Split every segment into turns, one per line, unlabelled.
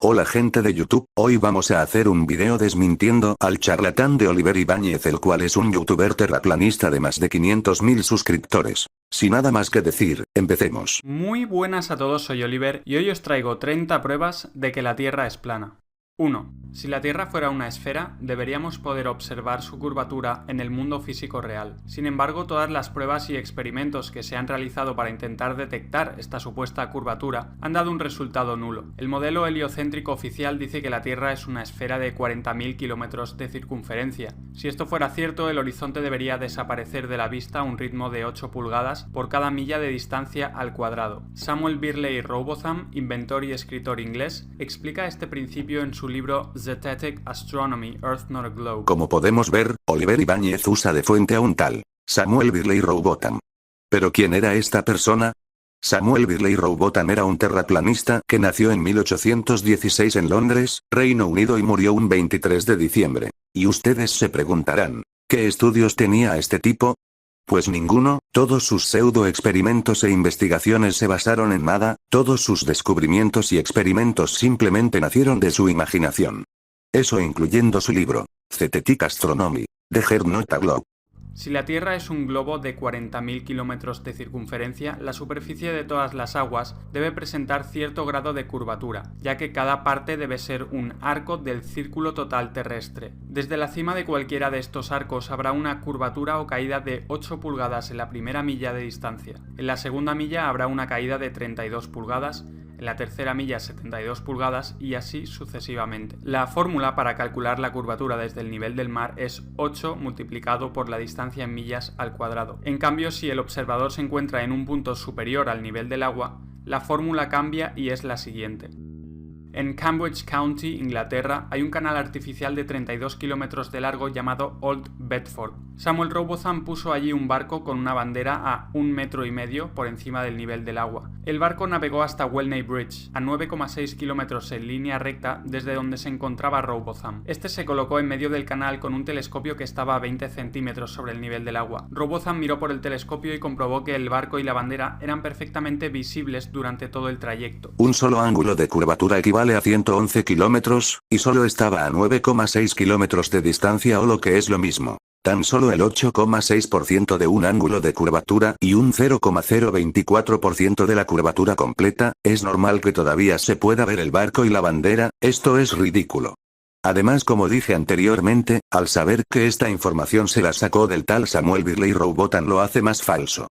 Hola gente de YouTube, hoy vamos a hacer un video desmintiendo al charlatán de Oliver Ibáñez, el cual es un youtuber terraplanista de más de 500.000 suscriptores. Sin nada más que decir, empecemos.
Muy buenas a todos, soy Oliver y hoy os traigo 30 pruebas de que la Tierra es plana. 1. Si la Tierra fuera una esfera, deberíamos poder observar su curvatura en el mundo físico real. Sin embargo, todas las pruebas y experimentos que se han realizado para intentar detectar esta supuesta curvatura han dado un resultado nulo. El modelo heliocéntrico oficial dice que la Tierra es una esfera de 40.000 kilómetros de circunferencia. Si esto fuera cierto, el horizonte debería desaparecer de la vista a un ritmo de 8 pulgadas por cada milla de distancia al cuadrado. Samuel Birley Robotham, inventor y escritor inglés, explica este principio en su libro Zetetic Astronomy, Earth Not a Globe.
Como podemos ver, Oliver Ibáñez usa de fuente a un tal Samuel Birley Robotham. ¿Pero quién era esta persona? Samuel Birley Robotham era un terraplanista que nació en 1816 en Londres, Reino Unido y murió un 23 de diciembre. Y ustedes se preguntarán, ¿qué estudios tenía este tipo? Pues ninguno, todos sus pseudo-experimentos e investigaciones se basaron en nada, todos sus descubrimientos y experimentos simplemente nacieron de su imaginación. Eso incluyendo su libro, Zetetic Astronomy, The Earth Not a Globe.
Si la Tierra es un globo de 40.000 kilómetros de circunferencia, la superficie de todas las aguas debe presentar cierto grado de curvatura, ya que cada parte debe ser un arco del círculo total terrestre. Desde la cima de cualquiera de estos arcos habrá una curvatura o caída de 8 pulgadas en la primera milla de distancia. En la segunda milla habrá una caída de 32 pulgadas, en la tercera milla 72 pulgadas y así sucesivamente. La fórmula para calcular la curvatura desde el nivel del mar es 8 multiplicado por la distancia en millas al cuadrado. En cambio, si el observador se encuentra en un punto superior al nivel del agua, la fórmula cambia y es la siguiente. En Cambridge County, Inglaterra, hay un canal artificial de 32 kilómetros de largo llamado Old Bedford. Samuel Robotham puso allí un barco con una bandera a 1,5 metros por encima del nivel del agua. El barco navegó hasta Welney Bridge, a 9,6 kilómetros en línea recta desde donde se encontraba Robotham. Este se colocó en medio del canal con un telescopio que estaba a 20 centímetros sobre el nivel del agua. Robotham miró por el telescopio y comprobó que el barco y la bandera eran perfectamente visibles durante todo el trayecto.
Un solo ángulo de curvatura equivale a 111 kilómetros, y solo estaba a 9,6 kilómetros de distancia o lo que es lo mismo. Tan solo el 8,6% de un ángulo de curvatura y un 0,024% de la curvatura completa, es normal que todavía se pueda ver el barco y la bandera, esto es ridículo. Además, como dije anteriormente, al saber que esta información se la sacó del tal Samuel Birley Robotham lo hace más falso.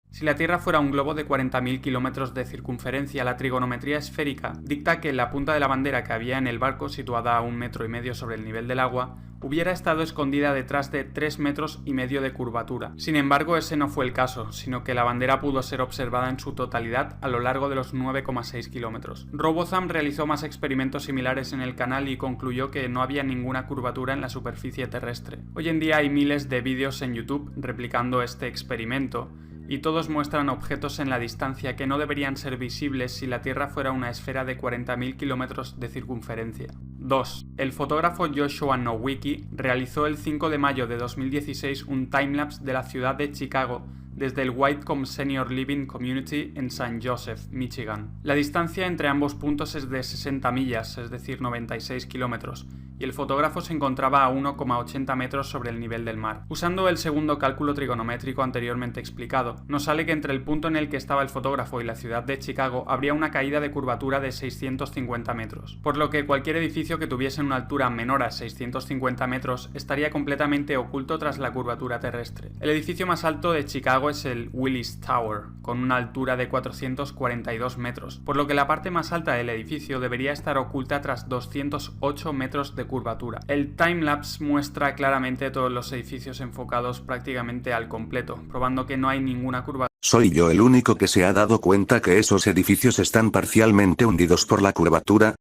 Si la Tierra fuera un globo de 40.000 kilómetros de circunferencia, la trigonometría esférica dicta que la punta de la bandera que había en el barco, situada a 1,5 metros sobre el nivel del agua, hubiera estado escondida detrás de 3,5 metros de curvatura. Sin embargo, ese no fue el caso, sino que la bandera pudo ser observada en su totalidad a lo largo de los 9,6 kilómetros. Robotham realizó más experimentos similares en el canal y concluyó que no había ninguna curvatura en la superficie terrestre. Hoy en día hay miles de vídeos en YouTube replicando este experimento, y todos muestran objetos en la distancia que no deberían ser visibles si la Tierra fuera una esfera de 40.000 kilómetros de circunferencia. 2. El fotógrafo Joshua Nowicki realizó el 5 de mayo de 2016 un timelapse de la ciudad de Chicago desde el Whitecomb Senior Living Community en St. Joseph, Michigan. La distancia entre ambos puntos es de 60 millas, es decir, 96 kilómetros, y el fotógrafo se encontraba a 1,80 metros sobre el nivel del mar. Usando el segundo cálculo trigonométrico anteriormente explicado, nos sale que entre el punto en el que estaba el fotógrafo y la ciudad de Chicago habría una caída de curvatura de 650 metros, por lo que cualquier edificio que tuviese una altura menor a 650 metros estaría completamente oculto tras la curvatura terrestre. El edificio más alto de Chicago es el Willis Tower, con una altura de 442 metros, por lo que la parte más alta del edificio debería estar oculta tras 208 metros de curvatura. El timelapse muestra claramente todos los edificios enfocados prácticamente al completo, probando que no hay ninguna curvatura.
¿Soy yo el único que se ha dado cuenta que esos edificios están parcialmente hundidos por la curvatura?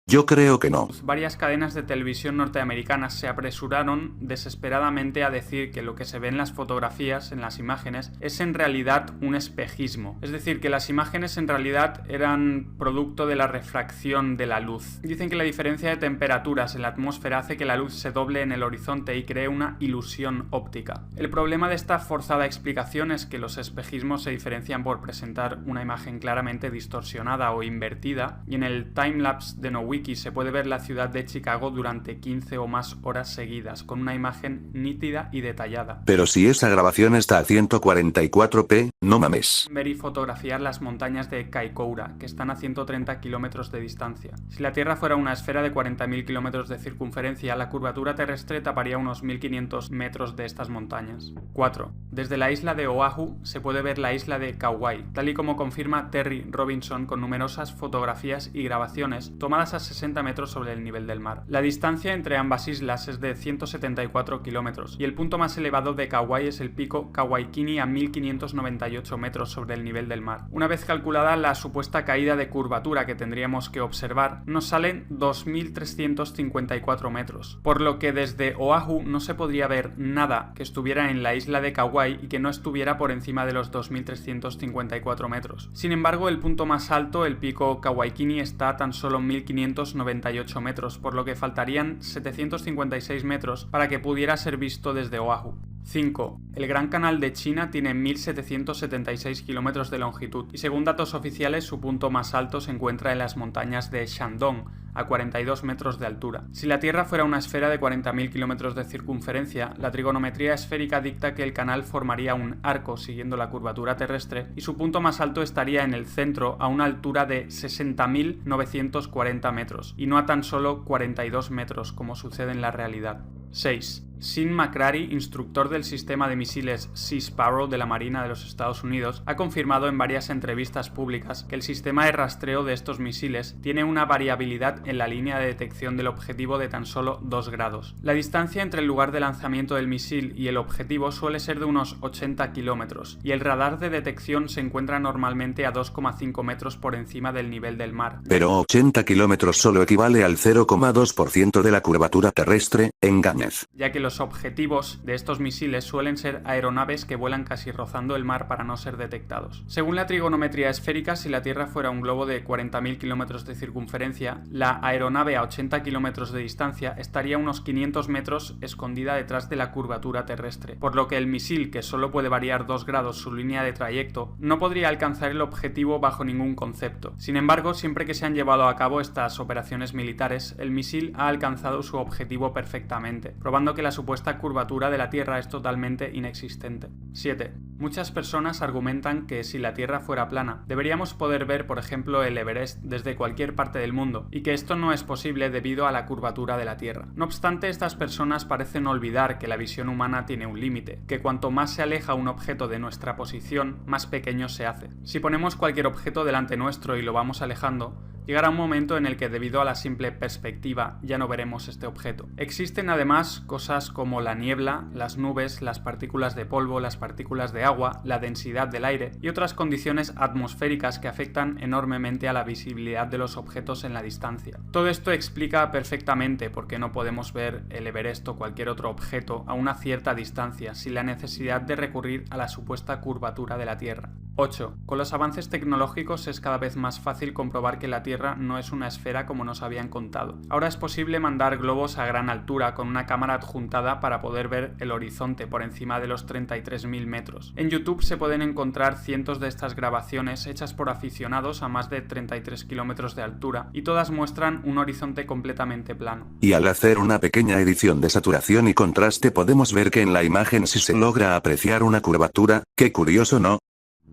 Yo creo que no.
Varias cadenas de televisión norteamericanas se apresuraron desesperadamente a decir que lo que se ve en las fotografías, en las imágenes, es en realidad un espejismo. Es decir, que las imágenes en realidad eran producto de la refracción de la luz. Dicen que la diferencia de temperaturas en la atmósfera hace que la luz se doble en el horizonte y cree una ilusión óptica. El problema de esta forzada explicación es que los espejismos se diferencian por presentar una imagen claramente distorsionada o invertida, y en el timelapse de Nowicki wiki se puede ver la ciudad de Chicago durante 15 o más horas seguidas, con una imagen nítida y detallada.
Pero si esa grabación está a 144p, no mames.
Ver y fotografiar las montañas de Kaikoura, que están a 130 kilómetros de distancia. Si la Tierra fuera una esfera de 40.000 kilómetros de circunferencia, la curvatura terrestre taparía unos 1.500 metros de estas montañas. 4. Desde la isla de Oahu se puede ver la isla de Kauai, tal y como confirma Terry Robinson con numerosas fotografías y grabaciones tomadas a 60 metros sobre el nivel del mar. La distancia entre ambas islas es de 174 kilómetros y el punto más elevado de Kauai es el pico Kawaikini a 1.598 metros sobre el nivel del mar. Una vez calculada la supuesta caída de curvatura que tendríamos que observar, nos salen 2.354 metros, por lo que desde Oahu no se podría ver nada que estuviera en la isla de Kauai y que no estuviera por encima de los 2.354 metros. Sin embargo, el punto más alto, el pico Kawaikini, está a tan solo 1.598 metros, por lo que faltarían 756 metros para que pudiera ser visto desde Oahu. 5. El Gran Canal de China tiene 1.776 kilómetros de longitud y según datos oficiales su punto más alto se encuentra en las montañas de Shandong, a 42 metros de altura. Si la Tierra fuera una esfera de 40.000 kilómetros de circunferencia, la trigonometría esférica dicta que el canal formaría un arco siguiendo la curvatura terrestre y su punto más alto estaría en el centro a una altura de 60.940 metros y no a tan solo 42 metros como sucede en la realidad. 6. Sean McCrary, instructor del sistema de misiles Sea Sparrow de la Marina de los Estados Unidos, ha confirmado en varias entrevistas públicas que el sistema de rastreo de estos misiles tiene una variabilidad en la línea de detección del objetivo de tan solo 2 grados. La distancia entre el lugar de lanzamiento del misil y el objetivo suele ser de unos 80 kilómetros, y el radar de detección se encuentra normalmente a 2,5 metros por encima del nivel del mar.
Pero 80 kilómetros solo equivale al 0,2% de la curvatura terrestre, engáñez.
Ya que los objetivos de estos misiles suelen ser aeronaves que vuelan casi rozando el mar para no ser detectados. Según la trigonometría esférica, si la Tierra fuera un globo de 40.000 kilómetros de circunferencia, la aeronave a 80 kilómetros de distancia estaría a unos 500 metros escondida detrás de la curvatura terrestre, por lo que el misil, que solo puede variar 2 grados su línea de trayecto, no podría alcanzar el objetivo bajo ningún concepto. Sin embargo, siempre que se han llevado a cabo estas operaciones militares, el misil ha alcanzado su objetivo perfectamente, probando que la supuesta curvatura de la Tierra es totalmente inexistente. 7. Muchas personas argumentan que si la Tierra fuera plana, deberíamos poder ver, por ejemplo, el Everest desde cualquier parte del mundo, y que esto no es posible debido a la curvatura de la Tierra. No obstante, estas personas parecen olvidar que la visión humana tiene un límite, que cuanto más se aleja un objeto de nuestra posición, más pequeño se hace. Si ponemos cualquier objeto delante nuestro y lo vamos alejando, llegará un momento en el que debido a la simple perspectiva ya no veremos este objeto. Existen además cosas como la niebla, las nubes, las partículas de polvo, las partículas de agua, la densidad del aire y otras condiciones atmosféricas que afectan enormemente a la visibilidad de los objetos en la distancia. Todo esto explica perfectamente por qué no podemos ver el Everest o cualquier otro objeto a una cierta distancia sin la necesidad de recurrir a la supuesta curvatura de la Tierra. 8. Con los avances tecnológicos es cada vez más fácil comprobar que la Tierra no es una esfera como nos habían contado. Ahora es posible mandar globos a gran altura con una cámara adjuntada para poder ver el horizonte por encima de los 33.000 metros. En YouTube se pueden encontrar cientos de estas grabaciones hechas por aficionados a más de 33 kilómetros de altura y todas muestran un horizonte completamente plano.
Y al hacer una pequeña edición de saturación y contraste podemos ver que en la imagen sí se logra apreciar una curvatura. Qué curioso, ¿no?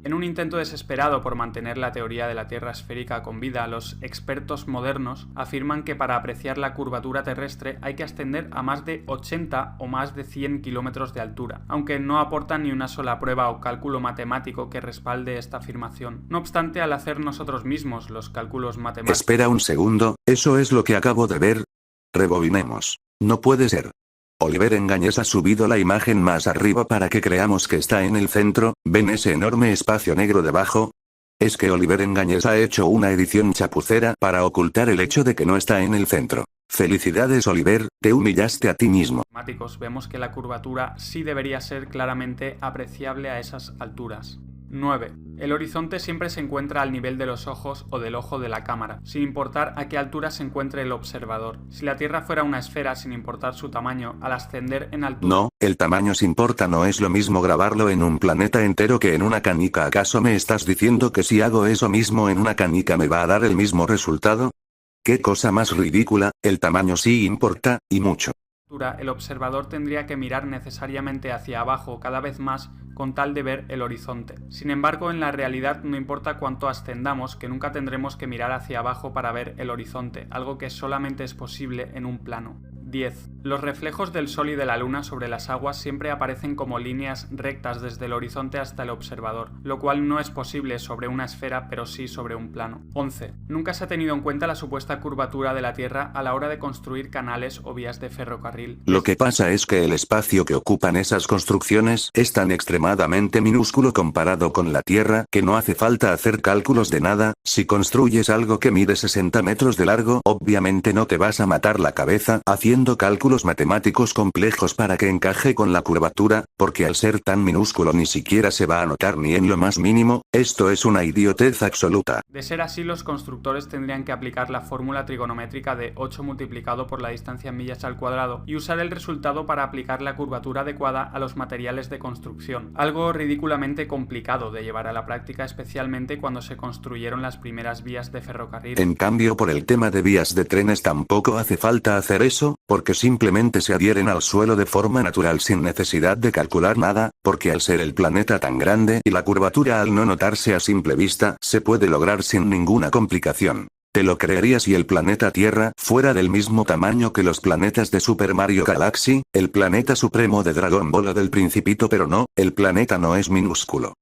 En un intento desesperado por mantener la teoría de la Tierra esférica con vida, los expertos modernos afirman que para apreciar la curvatura terrestre hay que ascender a más de 80 o más de 100 kilómetros de altura, aunque no aportan ni una sola prueba o cálculo matemático que respalde esta afirmación. No obstante, al hacer nosotros mismos los cálculos matemáticos...
Espera un segundo, ¿eso es lo que acabo de ver? Rebobinemos. No puede ser. Oliver Engañez ha subido la imagen más arriba para que creamos que está en el centro. ¿Ven ese enorme espacio negro debajo? Es que Oliver Engañez ha hecho una edición chapucera para ocultar el hecho de que no está en el centro. Felicidades, Oliver, te humillaste a ti mismo.
Vemos que la curvatura sí debería ser claramente apreciable a esas alturas. 9. El horizonte siempre se encuentra al nivel de los ojos o del ojo de la cámara, sin importar a qué altura se encuentre el observador. Si la Tierra fuera una esfera sin importar su tamaño, al ascender en altura...
No, el tamaño se importa, no es lo mismo grabarlo en un planeta entero que en una canica. ¿Acaso me estás diciendo que si hago eso mismo en una canica me va a dar el mismo resultado? Qué cosa más ridícula, el tamaño sí importa, y mucho.
El observador tendría que mirar necesariamente hacia abajo cada vez más con tal de ver el horizonte. Sin embargo, en la realidad no importa cuánto ascendamos, que nunca tendremos que mirar hacia abajo para ver el horizonte, algo que solamente es posible en un plano. 10. Los reflejos del Sol y de la Luna sobre las aguas siempre aparecen como líneas rectas desde el horizonte hasta el observador, lo cual no es posible sobre una esfera, pero sí sobre un plano. 11. Nunca se ha tenido en cuenta la supuesta curvatura de la Tierra a la hora de construir canales o vías de ferrocarril.
Lo que pasa es que el espacio que ocupan esas construcciones es tan extremadamente minúsculo comparado con la Tierra que no hace falta hacer cálculos de nada. Si construyes algo que mide 60 metros de largo, obviamente no te vas a matar la cabeza haciendo cálculos matemáticos complejos para que encaje con la curvatura, porque al ser tan minúsculo ni siquiera se va a notar ni en lo más mínimo. Esto es una idiotez absoluta.
De ser así, los constructores tendrían que aplicar la fórmula trigonométrica de 8 multiplicado por la distancia en millas al cuadrado y usar el resultado para aplicar la curvatura adecuada a los materiales de construcción, algo ridículamente complicado de llevar a la práctica, especialmente cuando se construyeron las primeras vías de ferrocarril.
En cambio, por el tema de vías de trenes tampoco hace falta hacer eso, porque simplemente se adhieren al suelo de forma natural sin necesidad de calcular nada, porque al ser el planeta tan grande y la curvatura al no notarse a simple vista, se puede lograr sin ninguna complicación. ¿Te lo creerías si el planeta Tierra fuera del mismo tamaño que los planetas de Super Mario Galaxy, el planeta supremo de Dragon Ball o del Principito? Pero no, el planeta no es minúsculo.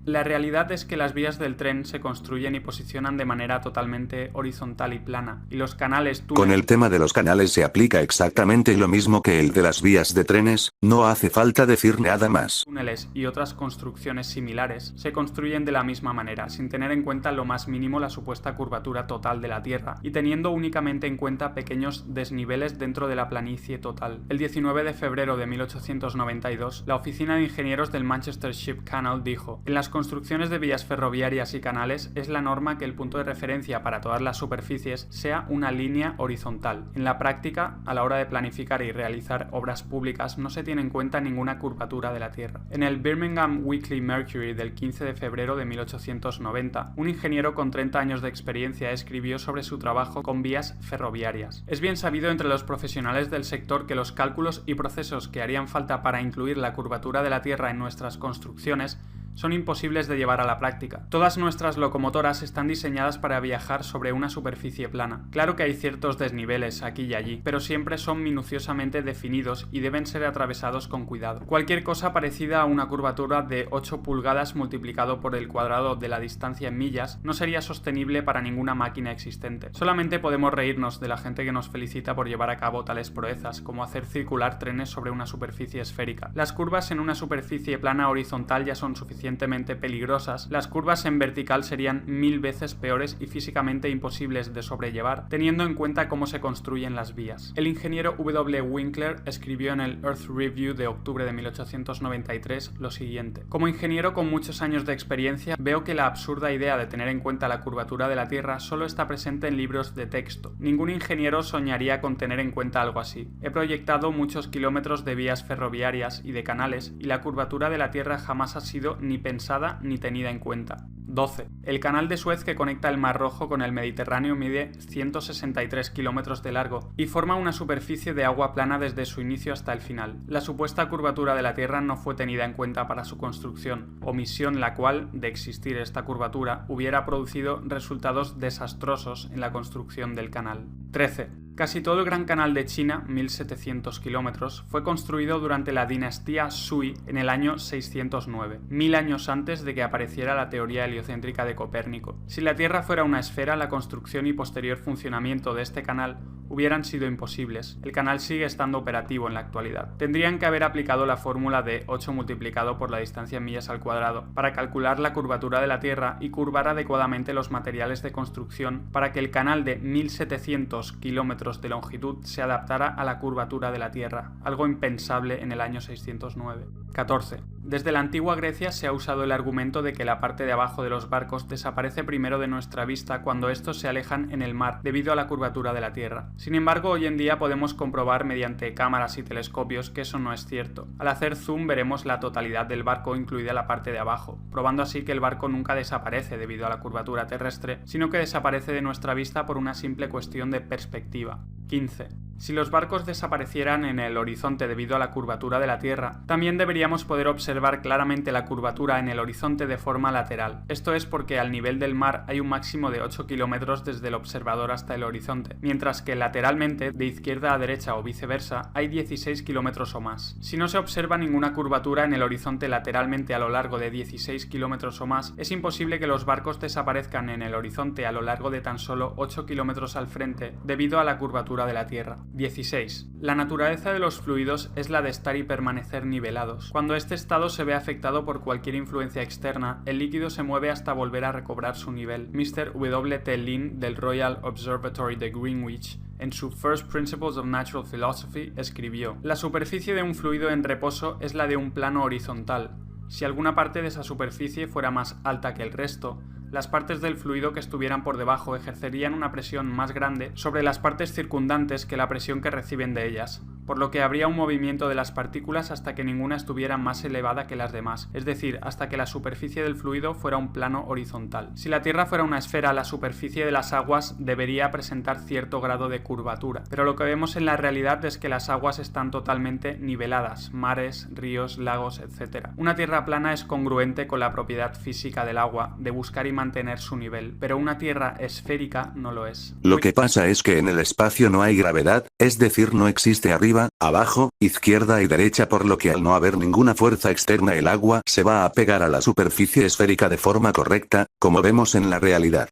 La realidad es que las vías del tren se construyen y posicionan de manera totalmente horizontal y plana, y los canales
Con el tema de los canales se aplica exactamente lo mismo que el de las vías de trenes, no hace falta decir nada más.
Túneles y otras construcciones similares se construyen de la misma manera, sin tener en cuenta lo más mínimo la supuesta curvatura total de la Tierra, y teniendo únicamente en cuenta pequeños desniveles dentro de la planicie total. El 19 de febrero de 1892, la Oficina de Ingenieros del Manchester Ship Canal dijo: en las construcciones de vías ferroviarias y canales es la norma que el punto de referencia para todas las superficies sea una línea horizontal. En la práctica, a la hora de planificar y realizar obras públicas no se tiene en cuenta ninguna curvatura de la Tierra. En el Birmingham Weekly Mercury del 15 de febrero de 1890, un ingeniero con 30 años de experiencia escribió sobre su trabajo con vías ferroviarias. Es bien sabido entre los profesionales del sector que los cálculos y procesos que harían falta para incluir la curvatura de la Tierra en nuestras construcciones son imposibles de llevar a la práctica. Todas nuestras locomotoras están diseñadas para viajar sobre una superficie plana. Claro que hay ciertos desniveles aquí y allí, pero siempre son minuciosamente definidos y deben ser atravesados con cuidado. Cualquier cosa parecida a una curvatura de 8 pulgadas multiplicado por el cuadrado de la distancia en millas no sería sostenible para ninguna máquina existente. Solamente podemos reírnos de la gente que nos felicita por llevar a cabo tales proezas, como hacer circular trenes sobre una superficie esférica. Las curvas en una superficie plana horizontal ya son suficientemente peligrosas, las curvas en vertical serían 1000 veces peores y físicamente imposibles de sobrellevar, teniendo en cuenta cómo se construyen las vías. El ingeniero W. Winkler escribió en el Earth Review de octubre de 1893 lo siguiente: como ingeniero con muchos años de experiencia, veo que la absurda idea de tener en cuenta la curvatura de la Tierra solo está presente en libros de texto. Ningún ingeniero soñaría con tener en cuenta algo así. He proyectado muchos kilómetros de vías ferroviarias y de canales, y la curvatura de la Tierra jamás ha sido ni pensada ni tenida en cuenta. 12. El canal de Suez que conecta el Mar Rojo con el Mediterráneo mide 163 kilómetros de largo y forma una superficie de agua plana desde su inicio hasta el final. La supuesta curvatura de la Tierra no fue tenida en cuenta para su construcción, omisión la cual, de existir esta curvatura, hubiera producido resultados desastrosos en la construcción del canal. 13. Casi todo el Gran Canal de China, 1700 kilómetros, fue construido durante la dinastía Sui en el año 609, 1000 años antes de que apareciera la teoría heliocéntrica de Copérnico. Si la Tierra fuera una esfera, la construcción y posterior funcionamiento de este canal hubieran sido imposibles. El canal sigue estando operativo en la actualidad. Tendrían que haber aplicado la fórmula de 8 multiplicado por la distancia en millas al cuadrado para calcular la curvatura de la Tierra y curvar adecuadamente los materiales de construcción para que el canal de 1700 kilómetros de longitud se adaptara a la curvatura de la Tierra, algo impensable en el año 609. 14. Desde la antigua Grecia se ha usado el argumento de que la parte de abajo de los barcos desaparece primero de nuestra vista cuando estos se alejan en el mar debido a la curvatura de la Tierra. Sin embargo, hoy en día podemos comprobar mediante cámaras y telescopios que eso no es cierto. Al hacer zoom veremos la totalidad del barco, incluida la parte de abajo, probando así que el barco nunca desaparece debido a la curvatura terrestre, sino que desaparece de nuestra vista por una simple cuestión de perspectiva. 15. Si los barcos desaparecieran en el horizonte debido a la curvatura de la Tierra, también deberíamos poder observar claramente la curvatura en el horizonte de forma lateral. Esto es porque al nivel del mar hay un máximo de 8 kilómetros desde el observador hasta el horizonte, mientras que lateralmente, de izquierda a derecha o viceversa, hay 16 kilómetros o más. Si no se observa ninguna curvatura en el horizonte lateralmente a lo largo de 16 kilómetros o más, es imposible que los barcos desaparezcan en el horizonte a lo largo de tan solo 8 kilómetros al frente debido a la curvatura de la Tierra. 16. La naturaleza de los fluidos es la de estar y permanecer nivelados. Cuando este estado se ve afectado por cualquier influencia externa, el líquido se mueve hasta volver a recobrar su nivel. Mr. W. T. Lin del Royal Observatory de Greenwich, en su First Principles of Natural Philosophy, escribió: la superficie de un fluido en reposo es la de un plano horizontal. Si alguna parte de esa superficie fuera más alta que el resto, las partes del fluido que estuvieran por debajo ejercerían una presión más grande sobre las partes circundantes que la presión que reciben de ellas, por lo que habría un movimiento de las partículas hasta que ninguna estuviera más elevada que las demás, es decir, hasta que la superficie del fluido fuera un plano horizontal. Si la Tierra fuera una esfera, la superficie de las aguas debería presentar cierto grado de curvatura, pero lo que vemos en la realidad es que las aguas están totalmente niveladas, mares, ríos, lagos, etc. Una Tierra plana es congruente con la propiedad física del agua, de buscar y mantener su nivel, pero una Tierra esférica no lo es.
Lo que pasa es que en el espacio no hay gravedad, es decir, no existe arriba, abajo, izquierda y derecha, por lo que al no haber ninguna fuerza externa el agua se va a pegar a la superficie esférica de forma correcta, como vemos en la realidad.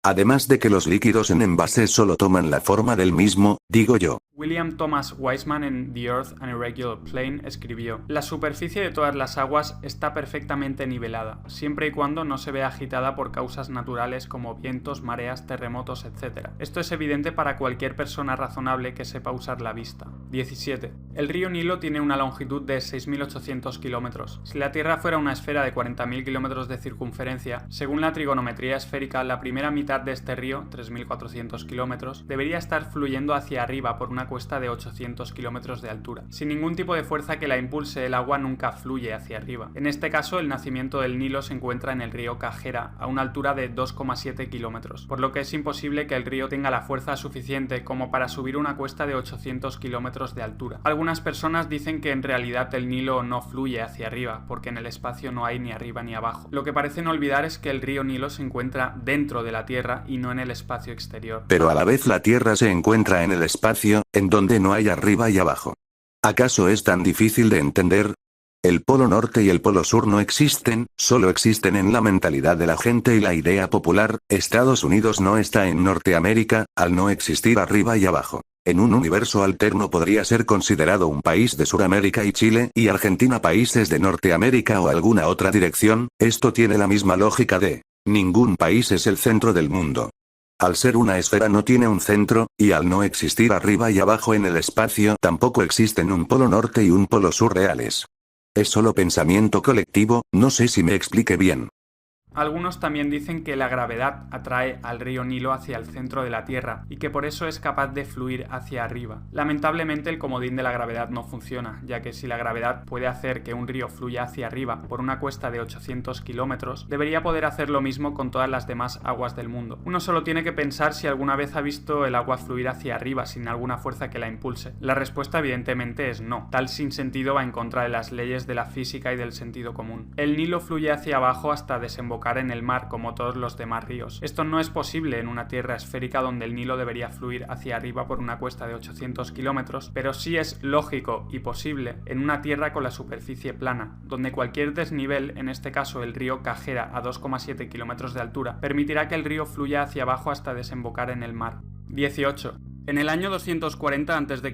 Además de que los líquidos en envases solo toman la forma del mismo, digo yo.
William Thomas Weisman en The Earth an Irregular Plane escribió: la superficie de todas las aguas está perfectamente nivelada, siempre y cuando no se vea agitada por causas naturales como vientos, mareas, terremotos, etc. Esto es evidente para cualquier persona razonable que sepa usar la vista. 17. El río Nilo tiene una longitud de 6.800 kilómetros. Si la Tierra fuera una esfera de 40.000 kilómetros de circunferencia, según la trigonometría esférica, la primera mitad de este río, 3.400 kilómetros, debería estar fluyendo hacia arriba por una cuesta de 800 kilómetros de altura. Sin ningún tipo de fuerza que la impulse, el agua nunca fluye hacia arriba. En este caso, el nacimiento del Nilo se encuentra en el río Cajera, a una altura de 2,7 kilómetros, por lo que es imposible que el río tenga la fuerza suficiente como para subir una cuesta de 800 kilómetros de altura. Algunas personas dicen que en realidad el Nilo no fluye hacia arriba, porque en el espacio no hay ni arriba ni abajo. Lo que parecen olvidar es que el río Nilo se encuentra dentro de la Tierra y no en el espacio exterior.
Pero a la vez la Tierra se encuentra en el espacio, en donde no hay arriba y abajo. ¿Acaso es tan difícil de entender? El Polo Norte y el Polo Sur no existen, solo existen en la mentalidad de la gente y la idea popular. Estados Unidos no está en Norteamérica, al no existir arriba y abajo. En un universo alterno podría ser considerado un país de Sudamérica y Chile y Argentina países de Norteamérica o alguna otra dirección. Esto tiene la misma lógica de: ningún país es el centro del mundo. Al ser una esfera no tiene un centro, y al no existir arriba y abajo en el espacio tampoco existen un polo norte y un polo sur reales. Es solo pensamiento colectivo, no sé si me explique bien.
Algunos también dicen que la gravedad atrae al río Nilo hacia el centro de la Tierra y que por eso es capaz de fluir hacia arriba. Lamentablemente el comodín de la gravedad no funciona, ya que si la gravedad puede hacer que un río fluya hacia arriba por una cuesta de 800 kilómetros, debería poder hacer lo mismo con todas las demás aguas del mundo. Uno solo tiene que pensar si alguna vez ha visto el agua fluir hacia arriba sin alguna fuerza que la impulse. La respuesta evidentemente es no. Tal sinsentido va en contra de las leyes de la física y del sentido común. El Nilo fluye hacia abajo hasta desembocar en el mar como todos los demás ríos. Esto no es posible en una tierra esférica donde el Nilo debería fluir hacia arriba por una cuesta de 800 kilómetros, pero sí es lógico y posible en una tierra con la superficie plana, donde cualquier desnivel, en este caso el río Cajera a 2,7 kilómetros de altura, permitirá que el río fluya hacia abajo hasta desembocar en el mar. 18. En el año 240 a.C.,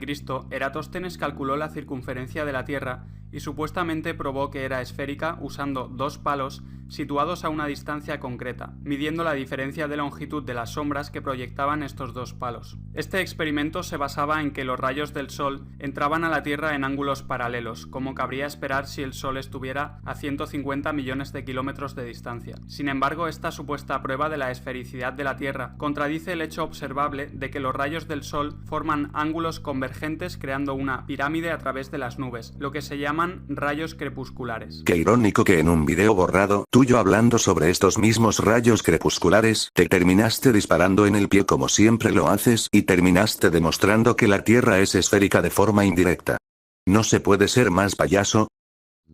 Eratóstenes calculó la circunferencia de la Tierra y supuestamente probó que era esférica usando dos palos situados a una distancia concreta, midiendo la diferencia de longitud de las sombras que proyectaban estos dos palos. Este experimento se basaba en que los rayos del Sol entraban a la Tierra en ángulos paralelos, como cabría esperar si el Sol estuviera a 150 millones de kilómetros de distancia. Sin embargo, esta supuesta prueba de la esfericidad de la Tierra contradice el hecho observable de que los rayos del Sol forman ángulos convergentes creando una pirámide a través de las nubes, lo que se llaman rayos crepusculares.
Qué irónico que en un video borrado, tuyo hablando sobre estos mismos rayos crepusculares, te terminaste disparando en el pie como siempre lo haces y terminaste demostrando que la Tierra es esférica de forma indirecta. ¿No se puede ser más payaso?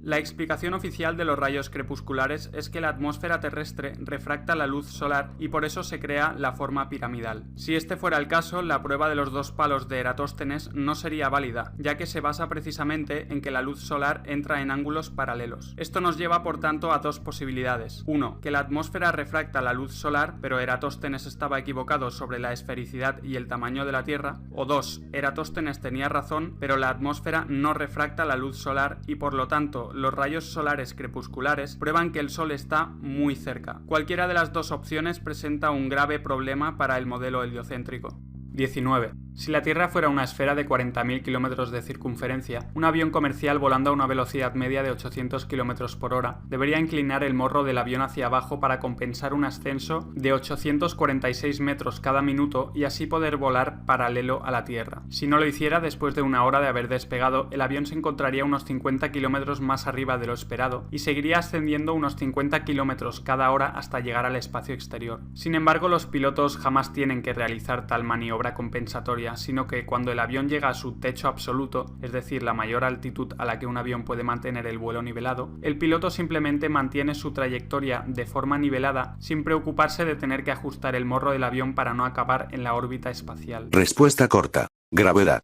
La explicación oficial de los rayos crepusculares es que la atmósfera terrestre refracta la luz solar y por eso se crea la forma piramidal. Si este fuera el caso, la prueba de los dos palos de Eratóstenes no sería válida, ya que se basa precisamente en que la luz solar entra en ángulos paralelos. Esto nos lleva por tanto a dos posibilidades. 1. Que la atmósfera refracta la luz solar, pero Eratóstenes estaba equivocado sobre la esfericidad y el tamaño de la Tierra. O 2. Eratóstenes tenía razón, pero la atmósfera no refracta la luz solar y por lo tanto los rayos solares crepusculares prueban que el Sol está muy cerca. Cualquiera de las dos opciones presenta un grave problema para el modelo heliocéntrico. 19. Si la Tierra fuera una esfera de 40.000 kilómetros de circunferencia, un avión comercial volando a una velocidad media de 800 kilómetros por hora debería inclinar el morro del avión hacia abajo para compensar un ascenso de 846 metros cada minuto y así poder volar paralelo a la Tierra. Si no lo hiciera, después de una hora de haber despegado, el avión se encontraría unos 50 kilómetros más arriba de lo esperado y seguiría ascendiendo unos 50 kilómetros cada hora hasta llegar al espacio exterior. Sin embargo, los pilotos jamás tienen que realizar tal maniobra compensatoria, sino que cuando el avión llega a su techo absoluto, es decir, la mayor altitud a la que un avión puede mantener el vuelo nivelado, el piloto simplemente mantiene su trayectoria de forma nivelada sin preocuparse de tener que ajustar el morro del avión para no acabar en la órbita espacial.
Respuesta corta. Gravedad.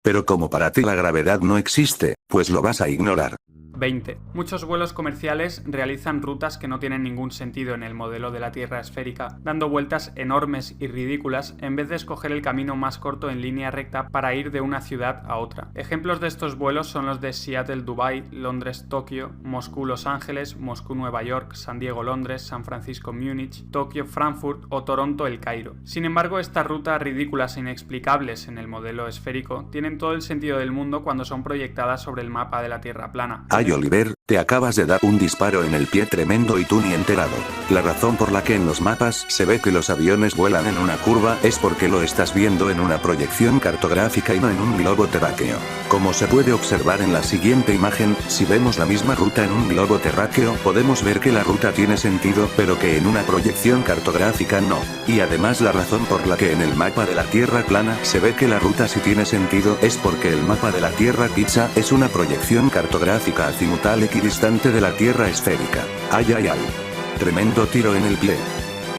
Pero como para ti la gravedad no existe, pues lo vas a ignorar.
20. Muchos vuelos comerciales realizan rutas que no tienen ningún sentido en el modelo de la Tierra esférica, dando vueltas enormes y ridículas en vez de escoger el camino más corto en línea recta para ir de una ciudad a otra. Ejemplos de estos vuelos son los de Seattle-Dubái, Londres-Tokio, Moscú-Los Ángeles, Moscú-Nueva York, San Diego-Londres, San Francisco-Múnich, Tokio-Frankfurt o Toronto-El Cairo. Sin embargo, estas rutas ridículas e inexplicables en el modelo esférico tienen todo el sentido del mundo cuando son proyectadas sobre el mapa de la Tierra plana.
Ay, Oliver, te acabas de dar un disparo en el pie tremendo y tú ni enterado. La razón por la que en los mapas se ve que los aviones vuelan en una curva es porque lo estás viendo en una proyección cartográfica y no en un globo terráqueo. Como se puede observar en la siguiente imagen, si vemos la misma ruta en un globo terráqueo podemos ver que la ruta tiene sentido pero que en una proyección cartográfica no. Y además la razón por la que en el mapa de la Tierra plana se ve que la ruta sí tiene sentido es porque el mapa de la Tierra pizza es una proyección cartográfica azimutal equidistante de la Tierra esférica. Ay ay ay. Tremendo tiro en el pie.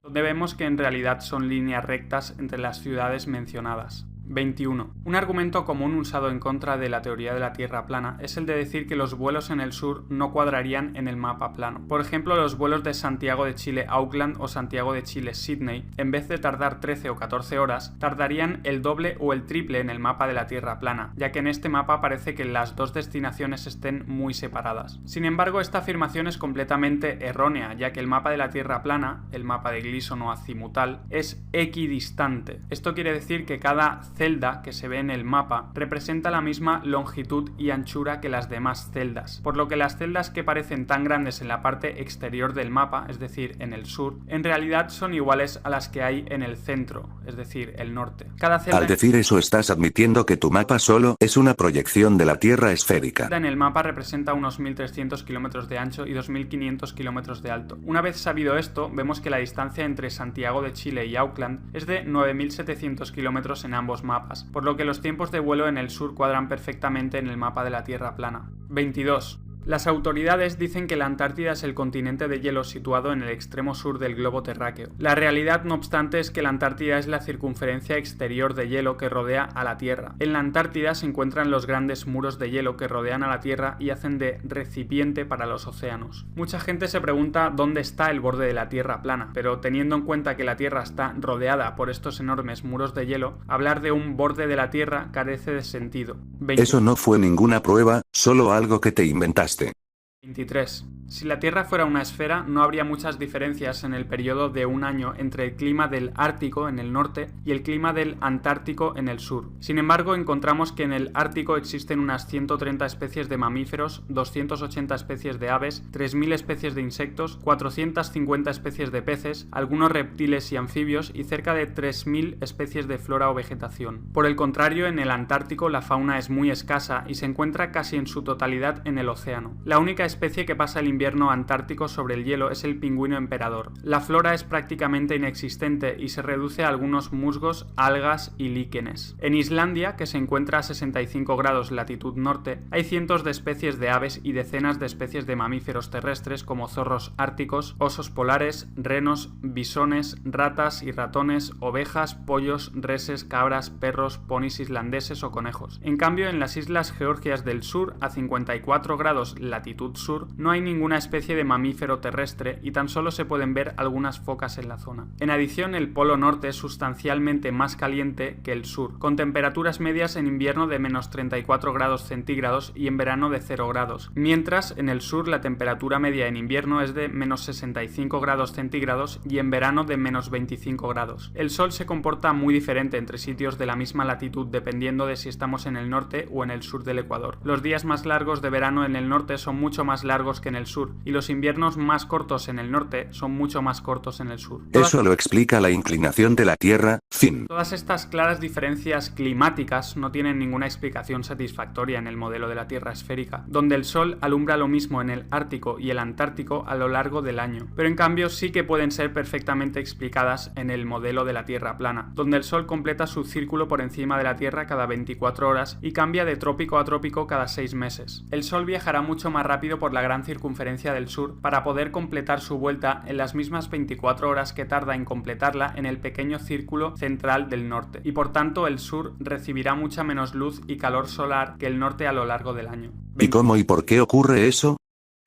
Donde vemos que en realidad son líneas rectas entre las ciudades mencionadas. 21. Un argumento común usado en contra de la teoría de la Tierra plana es el de decir que los vuelos en el sur no cuadrarían en el mapa plano. Por ejemplo, los vuelos de Santiago de Chile Auckland o Santiago de Chile Sydney, en vez de tardar 13 o 14 horas, tardarían el doble o el triple en el mapa de la Tierra plana, ya que en este mapa parece que las dos destinaciones estén muy separadas. Sin embargo, esta afirmación es completamente errónea, ya que el mapa de la Tierra plana, el mapa de Gleason o azimutal, es equidistante. Esto quiere decir que cada celda que se ve en el mapa representa la misma longitud y anchura que las demás celdas, por lo que las celdas que parecen tan grandes en la parte exterior del mapa, es decir, en el sur, en realidad son iguales a las que hay en el centro, es decir, el norte. Cada celda
Al decir eso estás admitiendo que tu mapa solo es una proyección de la Tierra esférica.
En el mapa representa unos 1.300 kilómetros de ancho y 2.500 kilómetros de alto. Una vez sabido esto, vemos que la distancia entre Santiago de Chile y Auckland es de 9.700 kilómetros en ambos mapas, por lo que los tiempos de vuelo en el sur cuadran perfectamente en el mapa de la Tierra plana. 22. Las autoridades dicen que la Antártida es el continente de hielo situado en el extremo sur del globo terráqueo. La realidad, no obstante, es que la Antártida es la circunferencia exterior de hielo que rodea a la Tierra. En la Antártida se encuentran los grandes muros de hielo que rodean a la Tierra y hacen de recipiente para los océanos. Mucha gente se pregunta dónde está el borde de la Tierra plana, pero teniendo en cuenta que la Tierra está rodeada por estos enormes muros de hielo, hablar de un borde de la Tierra carece de sentido.
Eso no fue ninguna prueba, solo algo que te inventaste.
23. Si la Tierra fuera una esfera, no habría muchas diferencias en el periodo de un año entre el clima del Ártico en el norte y el clima del Antártico en el sur. Sin embargo, encontramos que en el Ártico existen unas 130 especies de mamíferos, 280 especies de aves, 3000 especies de insectos, 450 especies de peces, algunos reptiles y anfibios y cerca de 3000 especies de flora o vegetación. Por el contrario, en el Antártico la fauna es muy escasa y se encuentra casi en su totalidad en el océano. La única especie que pasa el invierno antártico sobre el hielo es el pingüino emperador. La flora es prácticamente inexistente y se reduce a algunos musgos, algas y líquenes. En Islandia, que se encuentra a 65 grados latitud norte, hay cientos de especies de aves y decenas de especies de mamíferos terrestres como zorros árticos, osos polares, renos, bisones, ratas y ratones, ovejas, pollos, reses, cabras, perros, ponis islandeses o conejos. En cambio, en las islas Georgias del Sur, a 54 grados latitud sur, no hay ninguna especie de mamífero terrestre y tan solo se pueden ver algunas focas en la zona. En adición, el polo norte es sustancialmente más caliente que el sur, con temperaturas medias en invierno de menos 34 grados centígrados y en verano de 0 grados, mientras en el sur la temperatura media en invierno es de menos 65 grados centígrados y en verano de menos 25 grados. El sol se comporta muy diferente entre sitios de la misma latitud dependiendo de si estamos en el norte o en el sur del Ecuador. Los días más largos de verano en el norte son mucho más largos que en el sur, y los inviernos más cortos en el norte son mucho más cortos en el sur.
Eso lo explica la inclinación de la Tierra, fin.
Todas estas claras diferencias climáticas no tienen ninguna explicación satisfactoria en el modelo de la Tierra esférica, donde el Sol alumbra lo mismo en el Ártico y el Antártico a lo largo del año, pero en cambio sí que pueden ser perfectamente explicadas en el modelo de la Tierra plana, donde el Sol completa su círculo por encima de la Tierra cada 24 horas y cambia de trópico a trópico cada 6 meses. El Sol viajará mucho más rápido por la gran circunferencia del sur para poder completar su vuelta en las mismas 24 horas que tarda en completarla en el pequeño círculo central del norte, y por tanto el sur recibirá mucha menos luz y calor solar que el norte a lo largo del año.
¿Y cómo y por qué ocurre eso?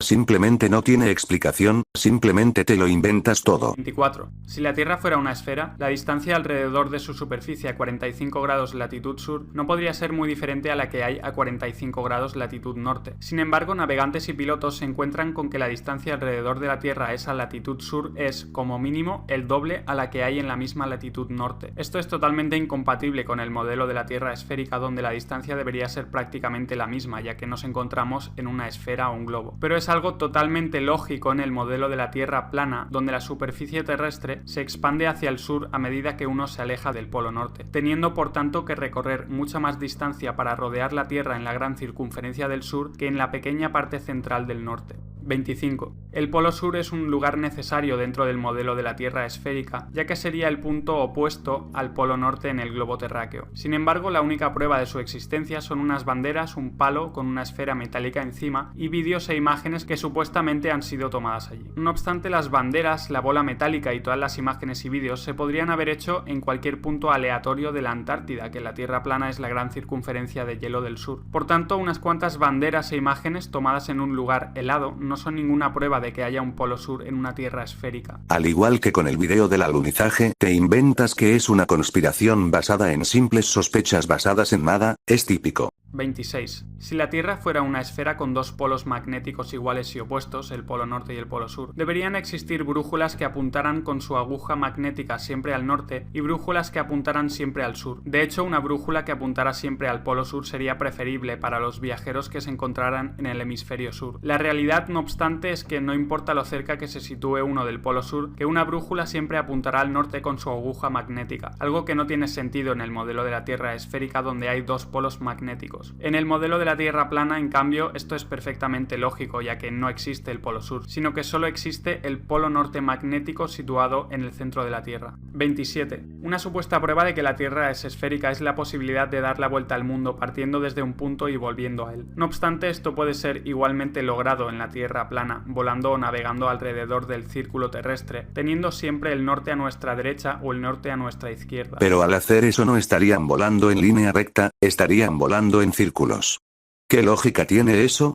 Simplemente no tiene explicación, simplemente te lo inventas todo.
24. Si la Tierra fuera una esfera, la distancia alrededor de su superficie a 45 grados latitud sur no podría ser muy diferente a la que hay a 45 grados latitud norte. Sin embargo, navegantes y pilotos se encuentran con que la distancia alrededor de la Tierra a esa latitud sur es, como mínimo, el doble a la que hay en la misma latitud norte. Esto es totalmente incompatible con el modelo de la Tierra esférica, donde la distancia debería ser prácticamente la misma, ya que nos encontramos en una esfera o un globo. Pero es algo totalmente lógico en el modelo de la Tierra plana, donde la superficie terrestre se expande hacia el sur a medida que uno se aleja del polo norte, teniendo por tanto que recorrer mucha más distancia para rodear la Tierra en la gran circunferencia del sur que en la pequeña parte central del norte. 25. El polo sur es un lugar necesario dentro del modelo de la Tierra esférica, ya que sería el punto opuesto al polo norte en el globo terráqueo. Sin embargo, la única prueba de su existencia son unas banderas, un palo con una esfera metálica encima y vídeos e imágenes que supuestamente han sido tomadas allí. No obstante, las banderas, la bola metálica y todas las imágenes y vídeos se podrían haber hecho en cualquier punto aleatorio de la Antártida, que la Tierra plana es la gran circunferencia de hielo del sur. Por tanto, unas cuantas banderas e imágenes tomadas en un lugar helado no son ninguna prueba de que haya un polo sur en una Tierra esférica.
Al igual que con el video del alunizaje, te inventas que es una conspiración basada en simples sospechas basadas en nada, es típico.
26. Si la Tierra fuera una esfera con dos polos magnéticos iguales y opuestos, el polo norte y el polo sur, deberían existir brújulas que apuntaran con su aguja magnética siempre al norte y brújulas que apuntaran siempre al sur. De hecho, una brújula que apuntara siempre al polo sur sería preferible para los viajeros que se encontraran en el hemisferio sur. La realidad, no obstante, es que no importa lo cerca que se sitúe uno del polo sur, que una brújula siempre apuntará al norte con su aguja magnética, algo que no tiene sentido en el modelo de la Tierra esférica donde hay dos polos magnéticos. En el modelo de la Tierra plana, en cambio, esto es perfectamente lógico, ya que no existe el polo sur, sino que solo existe el polo norte magnético situado en el centro de la Tierra. 27. Una supuesta prueba de que la Tierra es esférica es la posibilidad de dar la vuelta al mundo partiendo desde un punto y volviendo a él. No obstante, esto puede ser igualmente logrado en la Tierra plana, volando o navegando alrededor del círculo terrestre, teniendo siempre el norte a nuestra derecha o el norte a nuestra izquierda.
Pero al hacer eso no estarían volando en línea recta, estarían volando en círculos. ¿Qué lógica tiene eso?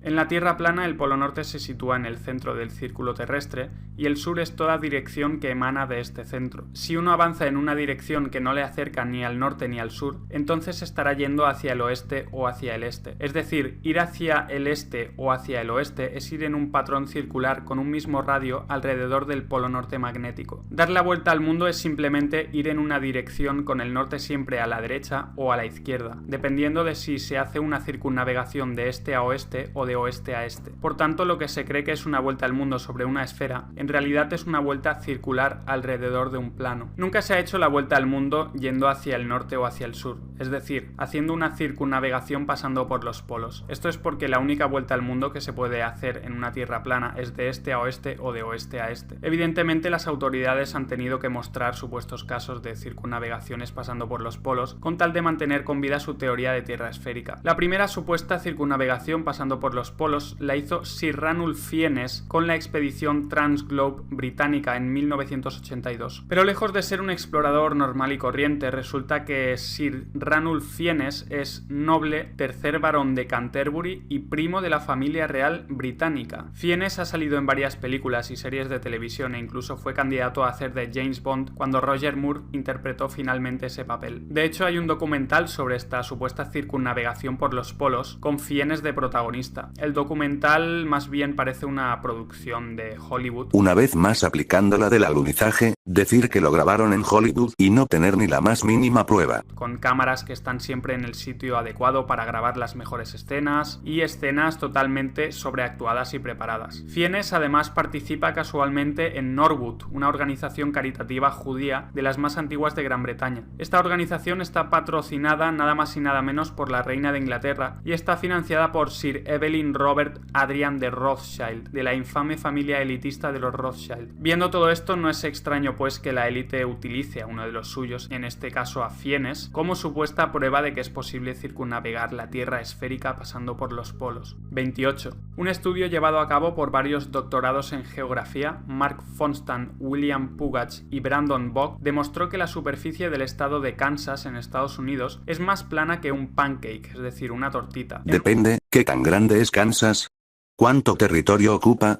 En la Tierra plana, el polo norte se sitúa en el centro del círculo terrestre y el sur es toda dirección que emana de este centro. Si uno avanza en una dirección que no le acerca ni al norte ni al sur, entonces estará yendo hacia el oeste o hacia el este. Es decir, ir hacia el este o hacia el oeste es ir en un patrón circular con un mismo radio alrededor del polo norte magnético. Dar la vuelta al mundo es simplemente ir en una dirección con el norte siempre a la derecha o a la izquierda, dependiendo de si se hace una circunnavegación de este a oeste o de oeste a este. Por tanto, lo que se cree que es una vuelta al mundo sobre una esfera, en realidad es una vuelta circular alrededor de un plano. Nunca se ha hecho la vuelta al mundo yendo hacia el norte o hacia el sur, es decir, haciendo una circunnavegación pasando por los polos. Esto es porque la única vuelta al mundo que se puede hacer en una Tierra plana es de este a oeste o de oeste a este. Evidentemente, las autoridades han tenido que mostrar supuestos casos de circunnavegaciones pasando por los polos con tal de mantener con vida su teoría de Tierra esférica. La primera supuesta circunnavegación pasando por los polos la hizo Sir Ranulph Fiennes con la expedición Transglobe británica en 1982. Pero lejos de ser un explorador normal y corriente, resulta que Sir Ranulph Fiennes es noble, tercer barón de Canterbury y primo de la familia real británica. Fiennes ha salido en varias películas y series de televisión e incluso fue candidato a hacer de James Bond cuando Roger Moore interpretó finalmente ese papel. De hecho, hay un documental sobre esta supuesta circunnavegación por los polos con Fiennes de protagonista. El documental más bien parece una producción de Hollywood.
Una vez más aplicando la del alunizaje, decir que lo grabaron en Hollywood y no tener ni la más mínima prueba.
Con cámaras que están siempre en el sitio adecuado para grabar las mejores escenas y escenas totalmente sobreactuadas y preparadas. Fiennes además participa casualmente en Norwood, una organización caritativa judía de las más antiguas de Gran Bretaña. Esta organización está patrocinada nada más y nada menos por la reina de Inglaterra y está financiada por Sir Evelyn Robert Adrian de Rothschild, de la infame familia elitista de los Rothschild. Viendo todo esto, no es extraño pues que la élite utilice a uno de los suyos, en este caso a Fiennes, como supuesta prueba de que es posible circunnavegar la Tierra esférica pasando por los polos. 28. Un estudio llevado a cabo por varios doctorados en geografía, Mark Fonstan, William Pugach y Brandon Bogg, demostró que la superficie del estado de Kansas en Estados Unidos es más plana que un pancake, es decir, una tortita.
Depende, ¿qué tan grande es Kansas? ¿Cuánto territorio ocupa?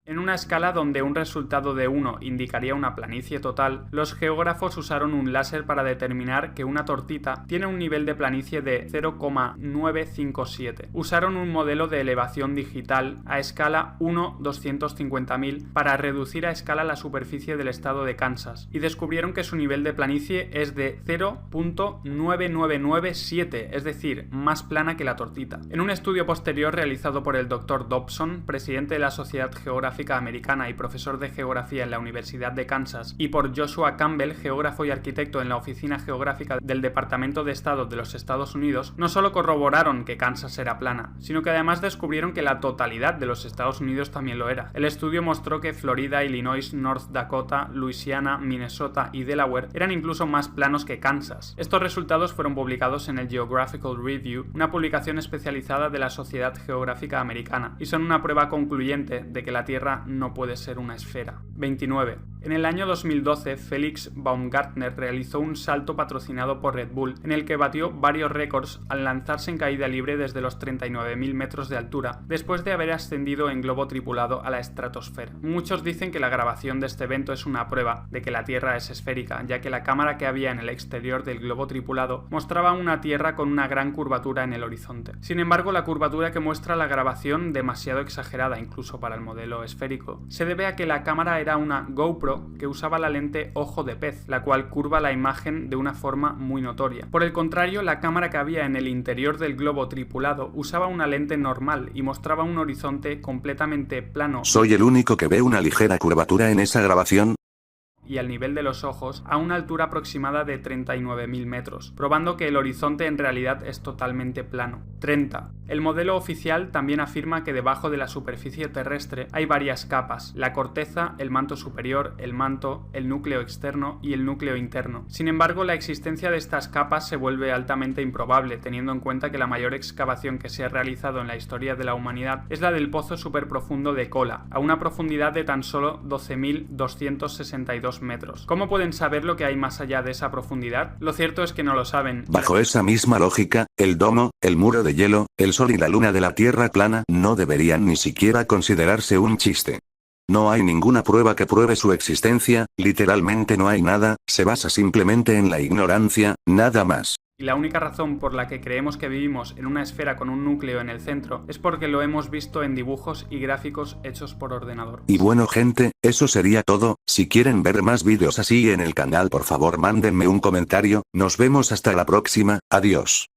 En una escala donde un resultado de 1 indicaría una planicie total, los geógrafos usaron un láser para determinar que una tortita tiene un nivel de planicie de 0,957. Usaron un modelo de elevación digital a escala 1/250.000 para reducir a escala la superficie del estado de Kansas y descubrieron que su nivel de planicie es de 0.9997, es decir, más plana que la tortita. En un estudio posterior realizado por el Dr. Dobson, presidente de la Sociedad Geográfica Americana y profesor de geografía en la Universidad de Kansas, y por Joshua Campbell, geógrafo y arquitecto en la Oficina Geográfica del Departamento de Estado de los Estados Unidos, no solo corroboraron que Kansas era plana, sino que además descubrieron que la totalidad de los Estados Unidos también lo era. El estudio mostró que Florida, Illinois, North Dakota, Luisiana, Minnesota y Delaware eran incluso más planos que Kansas. Estos resultados fueron publicados en el Geographical Review, una publicación especializada de la Sociedad Geográfica Americana, y son una prueba concluyente de que la Tierra no puede ser una esfera. 29. En el año 2012, Felix Baumgartner realizó un salto patrocinado por Red Bull, en el que batió varios récords al lanzarse en caída libre desde los 39.000 metros de altura, después de haber ascendido en globo tripulado a la estratosfera. Muchos dicen que la grabación de este evento es una prueba de que la Tierra es esférica, ya que la cámara que había en el exterior del globo tripulado mostraba una Tierra con una gran curvatura en el horizonte. Sin embargo, la curvatura que muestra la grabación, demasiado exagerada incluso para el modelo esférico, se debe a que la cámara era una GoPro que usaba la lente ojo de pez, la cual curva la imagen de una forma muy notoria. Por el contrario, la cámara que había en el interior del globo tripulado usaba una lente normal y mostraba un horizonte completamente plano.
¿Soy el único que ve una ligera curvatura en esa grabación?
Y al nivel de los ojos a una altura aproximada de 39.000 metros, probando que el horizonte en realidad es totalmente plano. 30. El modelo oficial también afirma que debajo de la superficie terrestre hay varias capas: la corteza, el manto superior, el manto, el núcleo externo y el núcleo interno. Sin embargo, la existencia de estas capas se vuelve altamente improbable, teniendo en cuenta que la mayor excavación que se ha realizado en la historia de la humanidad es la del pozo superprofundo de Kola, a una profundidad de tan solo 12.262 2 metros. ¿Cómo pueden saber lo que hay más allá de esa profundidad? Lo cierto es que no lo saben.
Bajo esa misma lógica, el domo, el muro de hielo, el sol y la luna de la Tierra plana no deberían ni siquiera considerarse un chiste. No hay ninguna prueba que pruebe su existencia, literalmente no hay nada, se basa simplemente en la ignorancia, nada más.
Y la única razón por la que creemos que vivimos en una esfera con un núcleo en el centro es porque lo hemos visto en dibujos y gráficos hechos por ordenador.
Y bueno gente, eso sería todo. Si quieren ver más vídeos así en el canal, por favor mándenme un comentario. Nos vemos hasta la próxima, adiós.